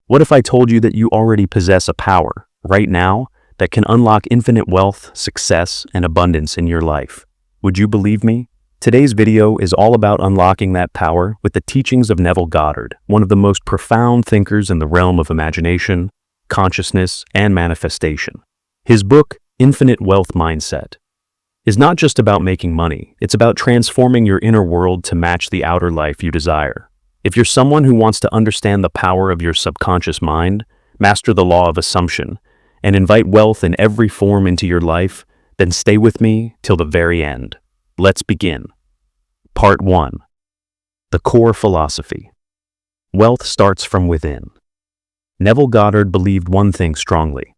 What if I told you that you already possess a power, right now, that can unlock infinite wealth, success, and abundance in your life? Would you believe me? Today's video is all about unlocking that power with the teachings of Neville Goddard, one of the most profound thinkers in the realm of imagination, consciousness, and manifestation. His book, Infinite Wealth Mindset, is not just about making money, it's about transforming your inner world to match the outer life you desire. If you're someone who wants to understand the power of your subconscious mind, master the law of assumption, and invite wealth in every form into your life, then stay with me till the very end. Let's begin. Part 1. The Core Philosophy. Wealth starts from within. Neville Goddard believed one thing strongly.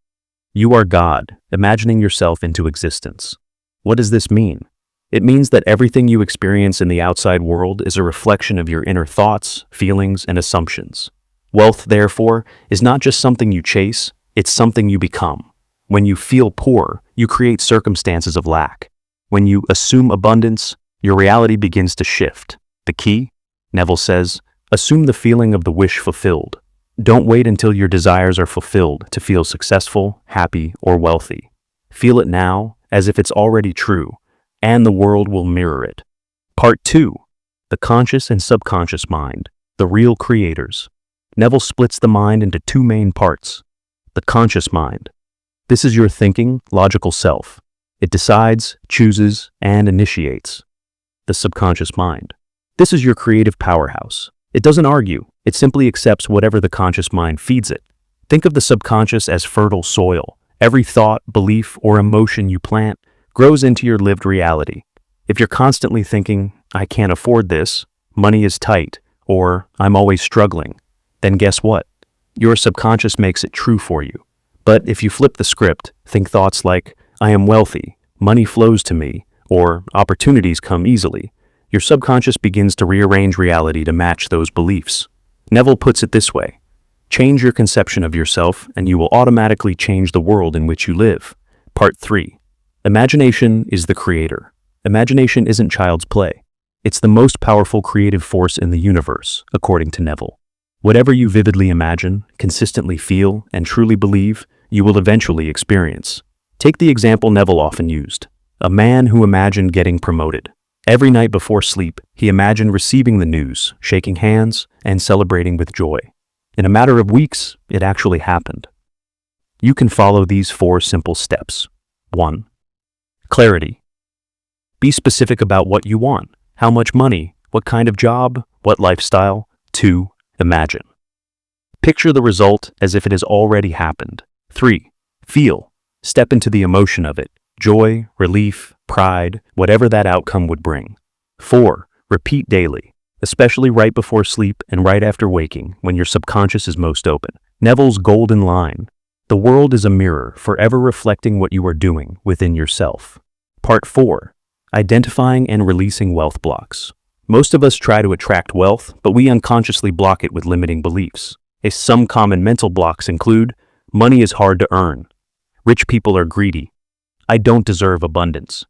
You are God, imagining yourself into existence. What does this mean? It means that everything you experience in the outside world is a reflection of your inner thoughts, feelings, and assumptions. Wealth, therefore, is not just something you chase, it's something you become. When you feel poor, you create circumstances of lack. When you assume abundance, your reality begins to shift. The key? Neville says, assume the feeling of the wish fulfilled. Don't wait until your desires are fulfilled to feel successful, happy, or wealthy. Feel it now, as if it's already true, and the world will mirror it. Part 2. The Conscious and Subconscious Mind, the Real Creators. Neville splits the mind into two main parts. The conscious mind. This is your thinking, logical self. It decides, chooses, and initiates. The subconscious mind. This is your creative powerhouse. It doesn't argue, it simply accepts whatever the conscious mind feeds it. Think of the subconscious as fertile soil. Every thought, belief, or emotion you plant grows into your lived reality. If you're constantly thinking, I can't afford this, money is tight, or I'm always struggling, then guess what? Your subconscious makes it true for you. But if you flip the script, think thoughts like, I am wealthy, money flows to me, or opportunities come easily, your subconscious begins to rearrange reality to match those beliefs. Neville puts it this way, change your conception of yourself and you will automatically change the world in which you live. Part 3. Imagination is the creator. Imagination isn't child's play. It's the most powerful creative force in the universe, according to Neville. Whatever you vividly imagine, consistently feel, and truly believe, you will eventually experience. Take the example Neville often used. A man who imagined getting promoted. Every night before sleep, he imagined receiving the news, shaking hands, and celebrating with joy. In a matter of weeks, it actually happened. You can follow these 4 simple steps. 1. Clarity. Be specific about what you want. How much money? What kind of job? What lifestyle? 2. Imagine. Picture the result as if it has already happened. 3. Feel. Step into the emotion of it. Joy, relief, pride, whatever that outcome would bring. 4. Repeat daily, especially right before sleep and right after waking when your subconscious is most open. Neville's golden line. The world is a mirror, forever reflecting what you are doing within yourself. Part 4. Identifying and releasing wealth blocks. Most of us try to attract wealth, but we unconsciously block it with limiting beliefs. Some common mental blocks include, money is hard to earn. Rich people are greedy. I don't deserve abundance.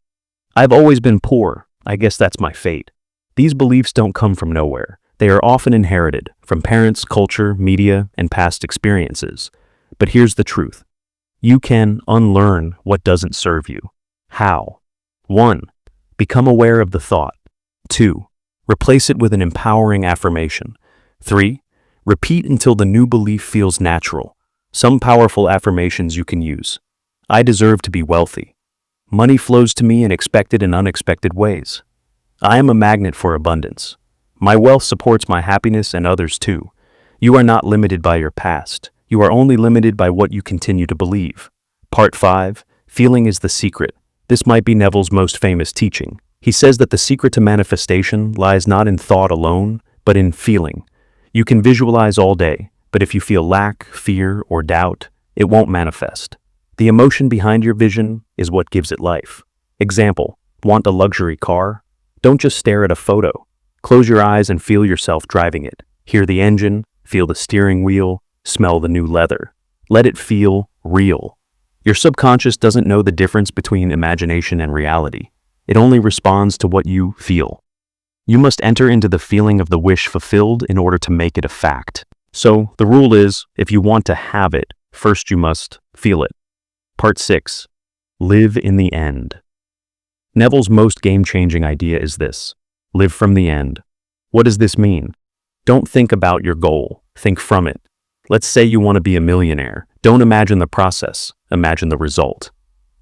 I've always been poor. I guess that's my fate. These beliefs don't come from nowhere. They are often inherited from parents, culture, media, and past experiences. But here's the truth. You can unlearn what doesn't serve you. How? 1. Become aware of the thought. 2. Replace it with an empowering affirmation. 3. Repeat until the new belief feels natural. Some powerful affirmations you can use. I deserve to be wealthy. Money flows to me in expected and unexpected ways. I am a magnet for abundance. My wealth supports my happiness and others too. You are not limited by your past. You are only limited by what you continue to believe. Part 5. Feeling is the secret. This might be Neville's most famous teaching. He says that the secret to manifestation lies not in thought alone, but in feeling. You can visualize all day, but if you feel lack, fear, or doubt, it won't manifest. The emotion behind your vision is what gives it life. Example, want a luxury car? Don't just stare at a photo. Close your eyes and feel yourself driving it. Hear the engine, feel the steering wheel, smell the new leather. Let it feel real. Your subconscious doesn't know the difference between imagination and reality. It only responds to what you feel. You must enter into the feeling of the wish fulfilled in order to make it a fact. So the rule is, if you want to have it, first you must feel it. Part 6. Live in the end. Neville's most game-changing idea is this: live from the end. What does this mean? Don't think about your goal, think from it. Let's say you want to be a millionaire. Don't imagine the process, imagine the result.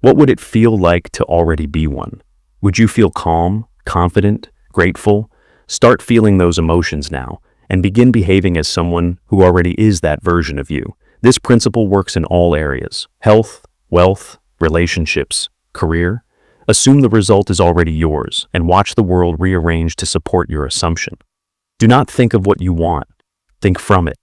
What would it feel like to already be one? Would you feel calm, confident, grateful? Start feeling those emotions now, and begin behaving as someone who already is that version of you. This principle works in all areas: health, wealth, relationships, career. Assume the result is already yours, and watch the world rearrange to support your assumption. Do not think of what you want. Think from it.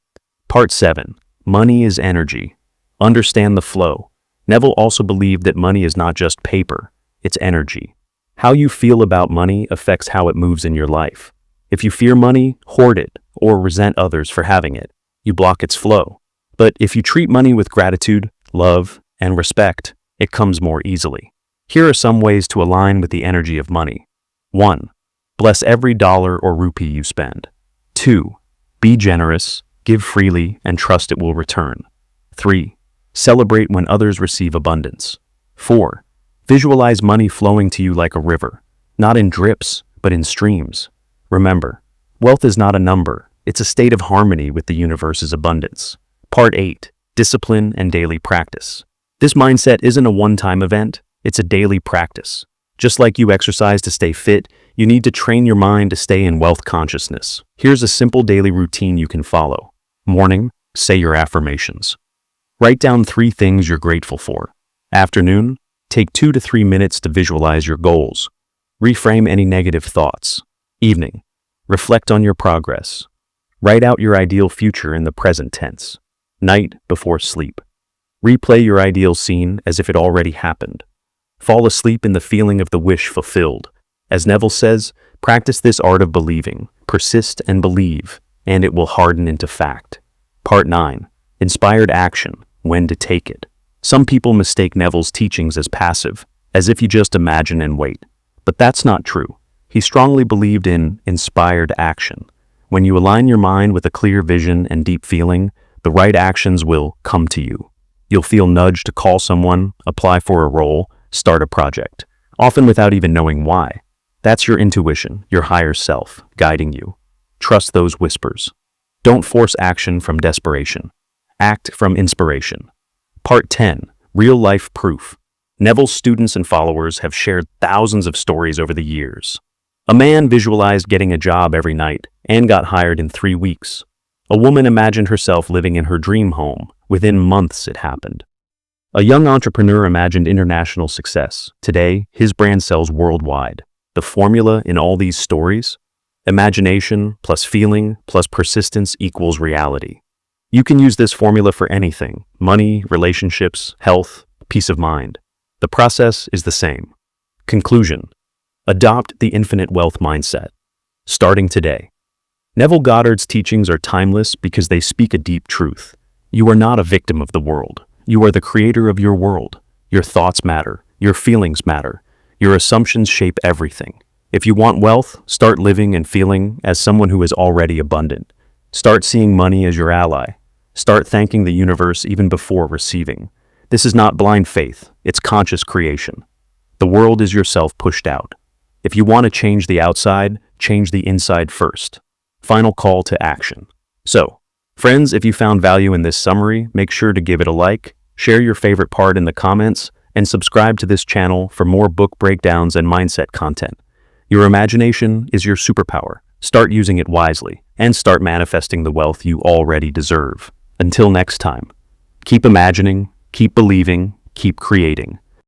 Part 7. Money is energy. Understand the flow. Neville also believed that money is not just paper, it's energy. How you feel about money affects how it moves in your life. If you fear money, hoard it, or resent others for having it, you block its flow. But if you treat money with gratitude, love, and respect, it comes more easily. Here are some ways to align with the energy of money. 1. Bless every dollar or rupee you spend. 2. Be generous, give freely, and trust it will return. 3. Celebrate when others receive abundance. 4. Visualize money flowing to you like a river, not in drips, but in streams. Remember, wealth is not a number, it's a state of harmony with the universe's abundance. Part 8. Discipline and daily practice. This mindset isn't a one-time event, it's a daily practice. Just like you exercise to stay fit, you need to train your mind to stay in wealth consciousness. Here's a simple daily routine you can follow. Morning, say your affirmations. Write down 3 things you're grateful for. Afternoon, take 2 to 3 minutes to visualize your goals. Reframe any negative thoughts. Evening, reflect on your progress. Write out your ideal future in the present tense. Night, before sleep. Replay your ideal scene as if it already happened. Fall asleep in the feeling of the wish fulfilled. As Neville says, practice this art of believing. Persist and believe, and it will harden into fact. Part 9. Inspired action. When to take it. Some people mistake Neville's teachings as passive, as if you just imagine and wait. But that's not true. He strongly believed in inspired action. When you align your mind with a clear vision and deep feeling, the right actions will come to you. You'll feel nudged to call someone, apply for a role, start a project, often without even knowing why. That's your intuition, your higher self, guiding you. Trust those whispers. Don't force action from desperation. Act from inspiration. Part 10. Real-life proof. Neville's students and followers have shared thousands of stories over the years. A man visualized getting a job every night and got hired in 3 weeks. A woman imagined herself living in her dream home. Within months, it happened. A young entrepreneur imagined international success. Today, his brand sells worldwide. The formula in all these stories? Imagination plus feeling plus persistence equals reality. You can use this formula for anything: money, relationships, health, peace of mind. The process is the same. Conclusion: adopt the infinite wealth mindset. Starting today. Neville Goddard's teachings are timeless because they speak a deep truth. You are not a victim of the world. You are the creator of your world. Your thoughts matter. Your feelings matter. Your assumptions shape everything. If you want wealth, start living and feeling as someone who is already abundant. Start seeing money as your ally. Start thanking the universe even before receiving. This is not blind faith, it's conscious creation. The world is yourself pushed out. If you want to change the outside, change the inside first. Final call to action. So, friends, if you found value in this summary, make sure to give it a like, share your favorite part in the comments, and subscribe to this channel for more book breakdowns and mindset content. Your imagination is your superpower. Start using it wisely, and start manifesting the wealth you already deserve. Until next time, keep imagining, keep believing, keep creating.